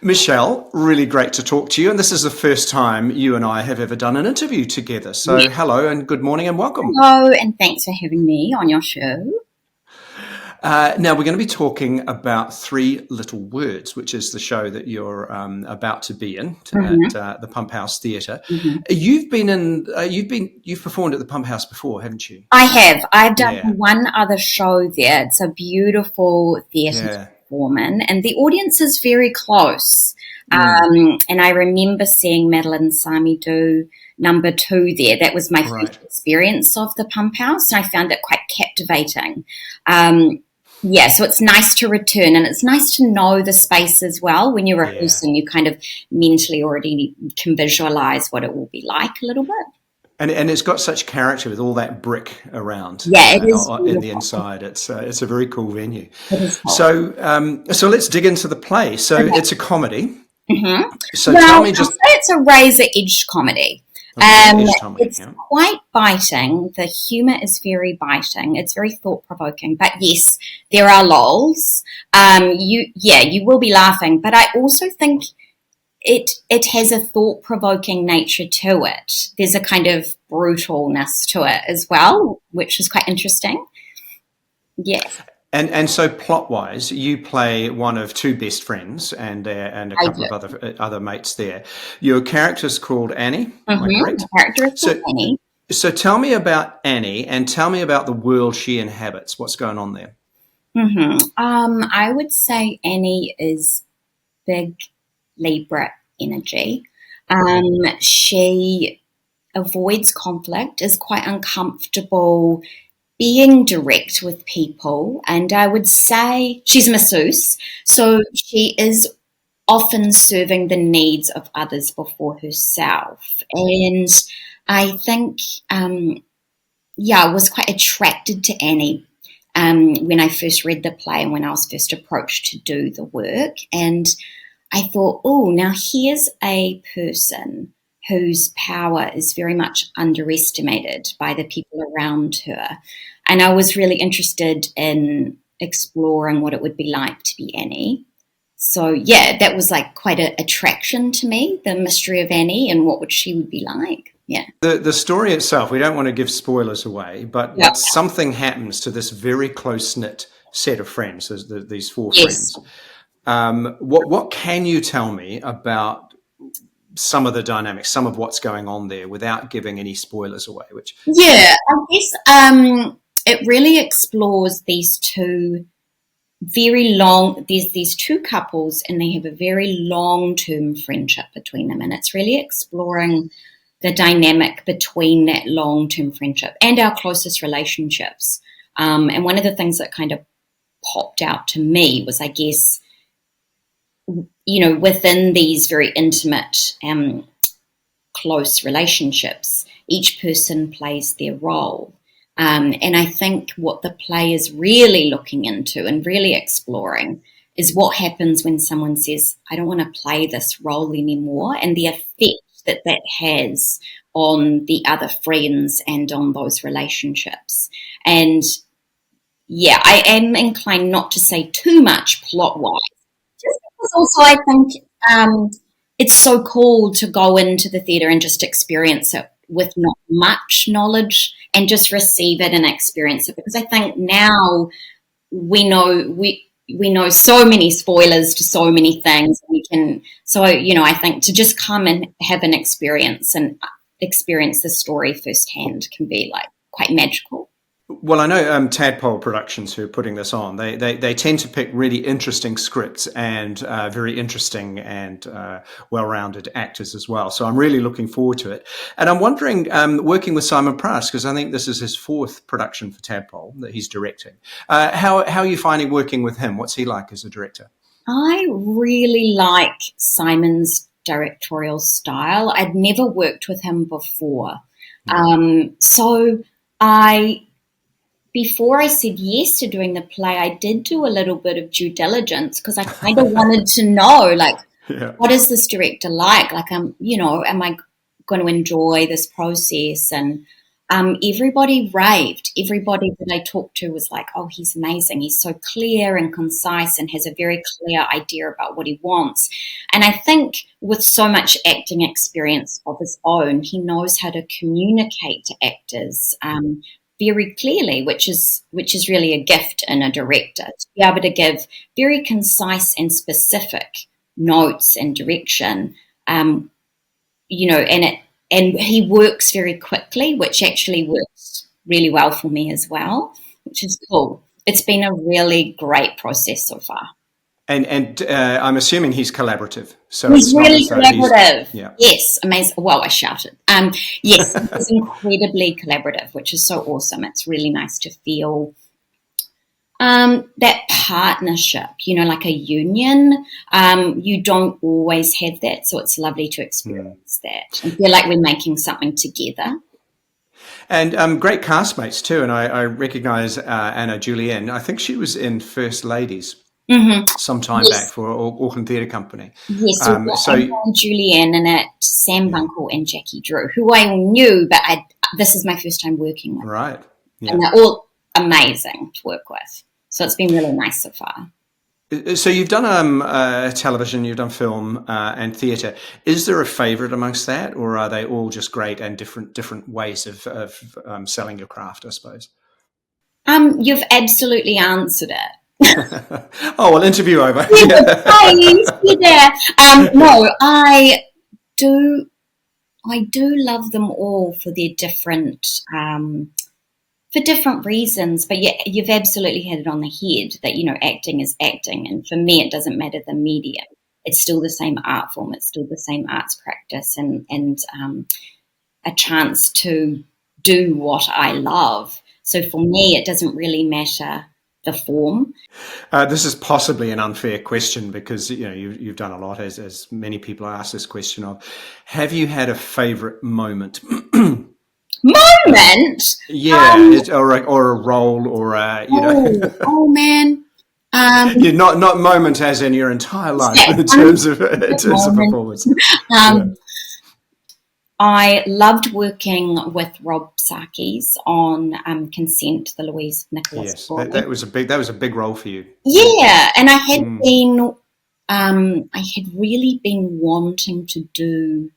Michelle, really great to talk to you. And this is the first time you and I have ever done an interview together. So hello and good morning and welcome. Hello, and thanks for having me on your show. Now, we're going to be talking about Three Little Words, which is the show that you're about to be in at the Pump House Theatre. You've performed at the Pump House before, haven't you? I have. I've done one other show there. It's a beautiful theatre to perform in, and the audience is very close. And I remember seeing Madeline Sami do number 2 there. That was my first experience of the Pump House, and I found it quite captivating. So it's nice to return, and it's nice to know the space as well. When you're rehearsing, you kind of mentally already can visualize what it will be like a little bit. And it's got such character with all that brick around. It is in the inside. It's a very cool venue. So let's dig into the play. So it's a comedy. So tell me just. It's a razor-edged comedy. It's quite biting. The humour is very biting. It's very thought-provoking. But yes, there are lulls. You will be laughing. But I also think it has a thought-provoking nature to it. There's a kind of brutalness to it as well, which is quite interesting. Yes. And so plot-wise, you play one of 2 best friends and a couple of other mates there. Your character's called Annie. Am I correct? My character is called Annie. So tell me about Annie and tell me about the world she inhabits. What's going on there? I would say Annie is big Libra energy. She avoids conflict, is quite uncomfortable being direct with people, and I would say she's a masseuse, so she is often serving the needs of others before herself. And I think, I was quite attracted to Annie when I first read the play and when I was first approached to do the work. And I thought, now here's a person whose power is very much underestimated by the people around her. And I was really interested in exploring what it would be like to be Annie. So, that was like quite an attraction to me, the mystery of Annie and what she would be like. Yeah. The story itself, we don't want to give spoilers away, but something happens to this very close-knit set of friends, these 4 friends. What can you tell me about some of the dynamics, some of what's going on there without giving any spoilers away? I guess it really explores these 2 there's 2 couples and they have a very long-term friendship between them, and it's really exploring the dynamic between that long-term friendship and our closest relationships. And one of the things that kind of popped out to me was, I guess, within these very intimate, close relationships, each person plays their role. And I think what the play is really looking into and really exploring is what happens when someone says, I don't want to play this role anymore, and the effect that has on the other friends and on those relationships. And I am inclined not to say too much plot-wise. Just because also I think it's so cool to go into the theatre and just experience it with not much knowledge and just receive it and experience it. Because I think now we know so many spoilers to so many things. I think to just come and have an experience and experience the story firsthand can be like quite magical. Well, I know Tadpole Productions, who are putting this on, they tend to pick really interesting scripts and very interesting and well-rounded actors as well. So I'm really looking forward to it. And I'm wondering, working with Simon Price, because I think this is his 4th production for Tadpole that he's directing. How are you finding working with him? What's he like as a director? I really like Simon's directorial style. I'd never worked with him before. Before I said yes to doing the play, I did do a little bit of due diligence because I kind of wanted to know, what is this director like? Am I going to enjoy this process? And everybody raved. Everybody that I talked to was like, oh, he's amazing. He's so clear and concise and has a very clear idea about what he wants. And I think with so much acting experience of his own, he knows how to communicate to actors very clearly, which is really a gift in a director, to be able to give very concise and specific notes and direction, and he works very quickly, which actually works really well for me as well, which is cool. It's been a really great process so far. And I'm assuming he's collaborative. So He's it's not really as though collaborative. yeah. Yes, amazing. Well, I shouted. Yes, he's incredibly collaborative, which is so awesome. It's really nice to feel that partnership, like a union. You don't always have that, so it's lovely to experience that and feel like we're making something together. And great castmates too. And I recognise Anna Julienne. I think she was in First Ladies some time back for Auckland Theatre Company. Yes, so Anna Julienne in it, Sam Bunkle and Jackie Drew, who I all knew, but this is my first time working with. Right. Yeah. And they're all amazing to work with. So it's been really nice so far. So you've done television, you've done film and theatre. Is there a favourite amongst that, or are they all just great and different ways of selling your craft, I suppose? You've absolutely answered it. Oh, well, interview over. Yeah. No, I do love them all for their different for different reasons, but yeah, you've absolutely hit it on the head that, acting is acting. And for me, it doesn't matter the medium. It's still the same art form. It's still the same arts practice and a chance to do what I love. So for me, it doesn't really matter the form. This is possibly an unfair question because, you've done a lot, as many people ask this question of. Have you had a favourite moment? Moment? Yeah, or a role, or Oh man. Not moment as in your entire life, but in terms of performance. I loved working with Rob Sarkis on Consent, the Louise Nicholas Story. Yes, that was a big role for you. Yeah, and I had really been wanting to do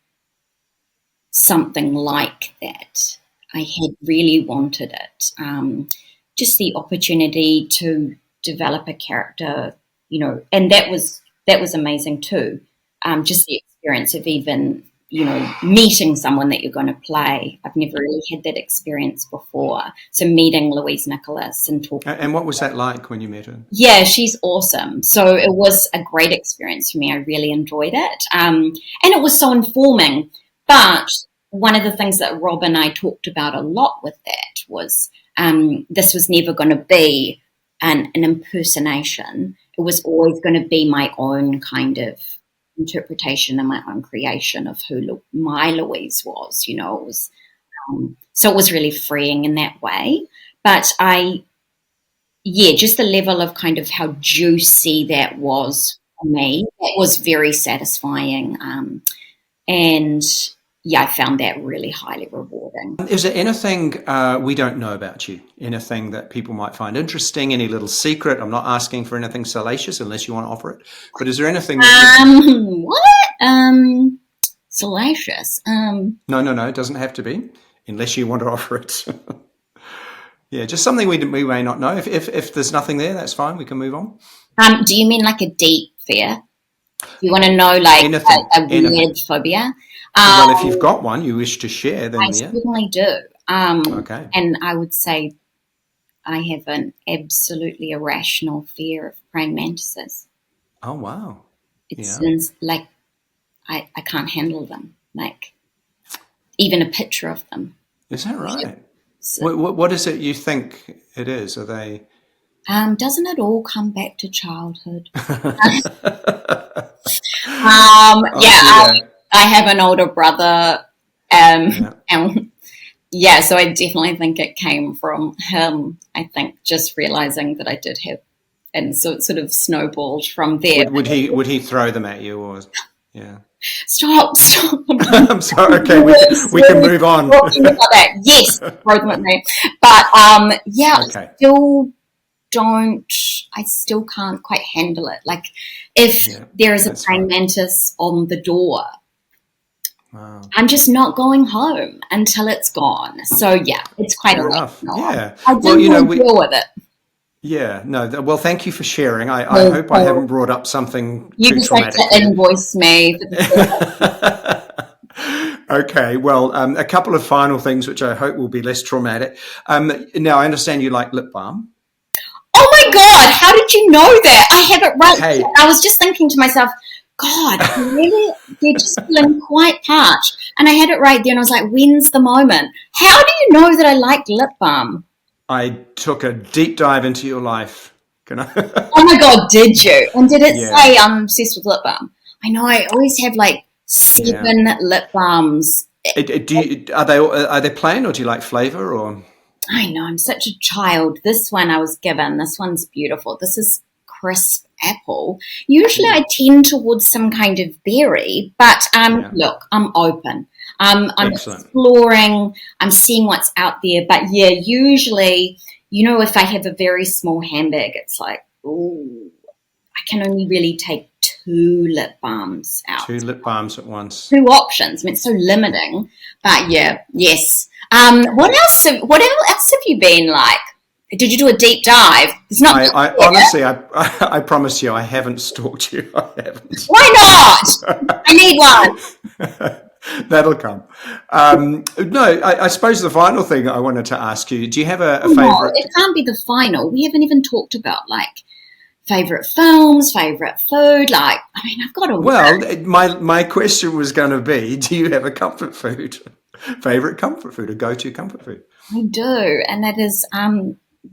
something like that. I had really wanted it. Just the opportunity to develop a character, and that was amazing too. Just the experience of even, meeting someone that you're going to play. I've never really had that experience before. So meeting Louise Nicholas and talking. And what was that like when you met her? Yeah, she's awesome. So it was a great experience for me. I really enjoyed it. And it was so informing. But one of the things that Rob and I talked about a lot with that was this was never going to be an impersonation. It was always going to be my own kind of interpretation and my own creation of who my Louise was. It was so it was really freeing in that way. But just the level of kind of how juicy that was for me, that was very satisfying. And I found that really highly rewarding. Is there anything we don't know about you? Anything that people might find interesting? Any little secret? I'm not asking for anything salacious unless you want to offer it. But is there anything what? Salacious? No. It doesn't have to be unless you want to offer it. Yeah, just something we may not know. If there's nothing there, that's fine. We can move on. Do you mean like a deep fear? You want to know like anything, a weird phobia? Well, if you've got one you wish to share, then I certainly do. Okay. And I would say I have an absolutely irrational fear of praying mantises. Oh, wow. It's like I can't handle them. Like even a picture of them. Is that right? So, what is it you think it is? Are they? Doesn't it all come back to childhood? I have an older brother, and so I definitely think it came from him. I think just realizing that I did have, and so it sort of snowballed from there. Would he throw them at you, or yeah? Stop. I'm sorry. Okay, we can move on. Talking about that. Yes, Brokenwood Mysteries. But yeah, Okay. I still can't quite handle it. Like if there is a praying mantis on the door, wow. I'm just not going home until it's gone. So yeah, it's quite Fair a lot. enough. Yeah. I do deal with it. Yeah, no. Well, thank you for sharing. I hope I haven't brought up something you too just traumatic. have to invoice me. Okay. Well, a couple of final things which I hope will be less traumatic. Now, I understand you like lip balm. Oh my God! How did you know that? I have it right. Hey. I was just thinking to myself, God, really? They're just feeling quite parched. And I had it right there, and I was like, when's the moment? How do you know that I like lip balm? I took a deep dive into your life. Can I? Oh my God, did you? And did it say I'm obsessed with lip balm? I know I always have like 7 lip balms. Are they plain, or do you like flavour? Or I know, I'm such a child. This one I was given. This one's beautiful. This is crisp apple. Usually I tend towards some kind of berry, but look, I'm open. I'm exploring. I'm seeing what's out there. But yeah, usually, if I have a very small handbag, it's like, ooh, I can only really take 2 lip balms out. 2 lip balms at once. 2 options. I mean, it's so limiting. But yeah, yes. What else have you been like? Did you do a deep dive? It's not. I honestly, I promise you, I haven't stalked you. I haven't. Why not? I need one. That'll come. No, I suppose the final thing I wanted to ask you: do you have a favourite? No, it can't be the final. We haven't even talked about like favourite films, favourite food. Like, I mean, I've got a. Well, my question was going to be: do you have a comfort food? Favourite comfort food, a go-to comfort food? I do, and that is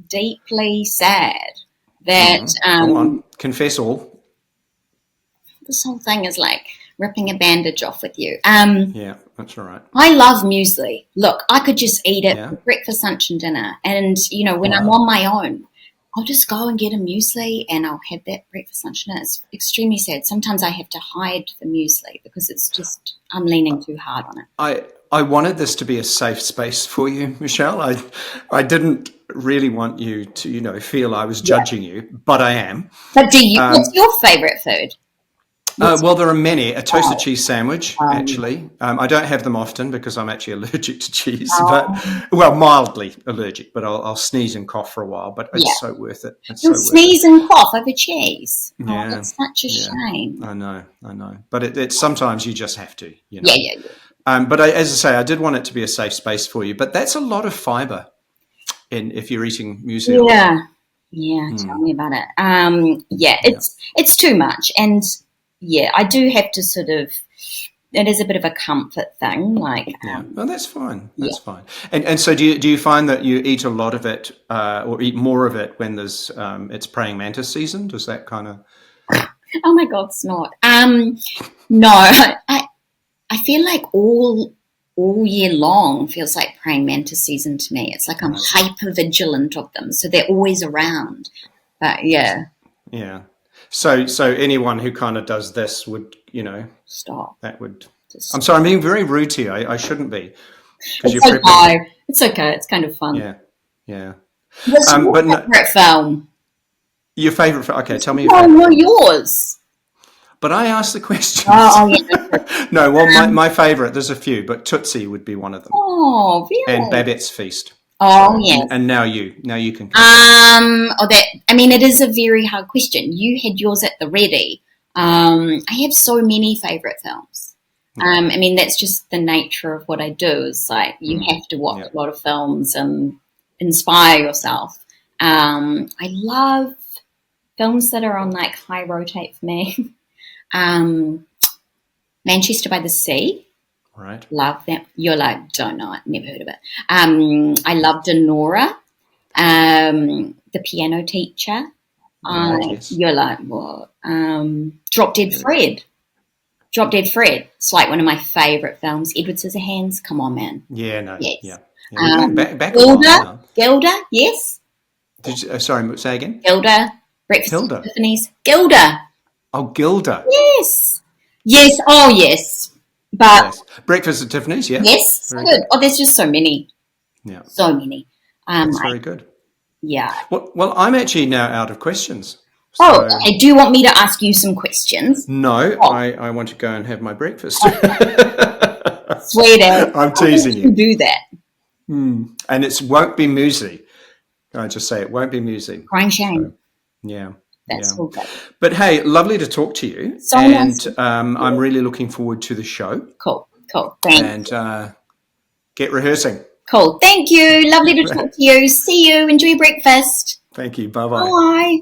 deeply sad that Go on, confess all. This whole thing is like ripping a bandage off with you. Yeah, that's all right. I love muesli. Look, I could just eat it for breakfast, lunch, and dinner. And when I'm on my own, I'll just go and get a muesli and I'll have that breakfast, lunch, and dinner. It's extremely sad. Sometimes I have to hide the muesli because it's just I'm leaning too hard on it. I wanted this to be a safe space for you, Michelle. I didn't really want you to, feel I was judging you, but I am. But what's your favourite food? Well, there are many. A toasted cheese sandwich, actually. I don't have them often because I'm actually allergic to cheese, mildly allergic, but I'll sneeze and cough for a while, but it's so worth it. You'll sneeze and cough over cheese. Yeah. Oh, that's such a shame. I know. But it's sometimes you just have to, Yeah. But as I say, I did want it to be a safe space for you. But that's a lot of fibre if you're eating muesli. Yeah. Tell me about it. It's too much, and I do have to sort of. It is a bit of a comfort thing, like. Well, that's fine. That's fine. And so, do you find that you eat a lot of it, or eat more of it when there's it's praying mantis season? Does that kind of? Oh my God, snort. No, I feel like all year long feels like praying mantis season to me. It's like I'm hyper vigilant of them, so they're always around. But yeah. So anyone who kind of does this would, stop. That would. I'm sorry, I'm being very rude to you. I shouldn't be. It's okay. It's okay. It's kind of fun. Yeah. What's your favourite film? Your favourite film? Okay, tell me. Yours. But I asked the questions. Yeah. No, well, my favourite, there's a few, but Tootsie would be one of them. Oh, really? And Babette's Feast. Oh, yes. And now you can. It is a very hard question. You had yours at the ready. I have so many favourite films. That's just the nature of what I do. Is like you have to watch a lot of films and inspire yourself. I love films that are on like high rotate for me. Manchester by the Sea. Right. Love that. You're like, don't know it, never heard of it. I loved Denora, The Piano Teacher. Yes. You're like, what? Drop Dead Fred. Drop Dead Fred. It's like one of my favourite films. Edward Scissorhands. Come on, man. Yeah, no. Yes. Yeah. Back Gilda, yes. Sorry, say again. Gilda. Breakfast at Tiffany's. Gilda. Oh, Gilda. Yes. Yes. Oh, yes. But Yes. Breakfast at Tiffany's, yeah. yes, so Very good. good. Oh, there's just so many. Yeah, So many. that's very good. Yeah. Well, I'm actually now out of questions. Oh, So, okay. Do you want me to ask you some questions? no, Oh, I want to go and have my breakfast. sweet as. I'm I think teasing you you. do that. And it won't be muesli. Can I just say it won't be muesli? Crying So, shame. yeah. That's Yeah. all good. But hey, lovely to talk to you. So nice. And I'm really looking forward to the show Cool. Cool. Thanks. and get rehearsing. Cool. Thank you. Lovely to talk to you. See you. Enjoy your breakfast. Thank you. Bye bye. Bye.